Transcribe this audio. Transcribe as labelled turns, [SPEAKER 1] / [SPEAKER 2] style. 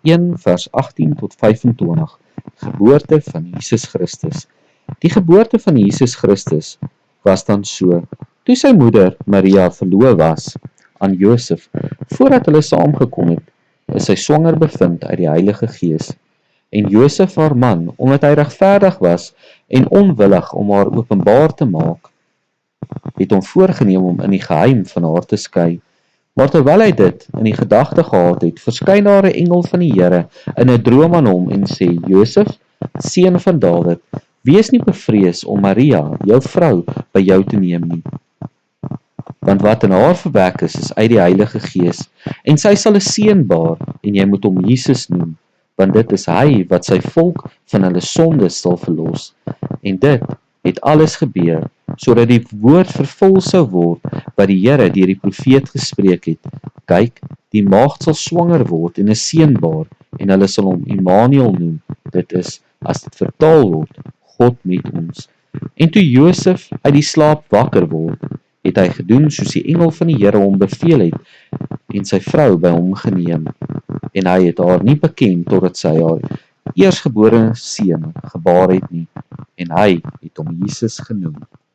[SPEAKER 1] 1 vers 18 tot 25, geboorte van Jesus Christus. Die geboorte van Jesus Christus was dan so: toe sy moeder Maria verloof was aan Josef, voordat hulle saamgekom het, is sy swanger bevind uit die Heilige Gees. En Josef haar man, omdat hy regverdig was en onwillig om haar openbaar te maak, het hom voorgenem om in die geheim van haar te skei. Maar terwyl hy dit in die gedagte gehad het, verskyn daar 'n engel van die Here in 'n droom aan hom en sê: Josef, seun van Dawid, wees nie bevrees om Maria, jou vrou, by jou te neem nie. Want wat in haar verwek is uit die Heilige Gees, en sy sal 'n seun baar, en jy moet hom Jesus noem, want dit is hy wat sy volk van hulle sondes sal verlos. En dit het alles gebeur, sodat die woord vervul sou word, wat die Here deur die profeet gespreek het. Kyk, die maagd sal swanger word en 'n seun baar, en hulle sal hom Immanuel noem. Dit is, as dit vertaal word, God met ons. En toe Josef uit die slaap wakker word, het hy gedoen soos die engel van die Here hom beveel het, en sy vrou by hom geneem. En hy het haar nie beken totdat sy haar eersgebore seun gebaar het nie, en hy het hom Jesus genoem.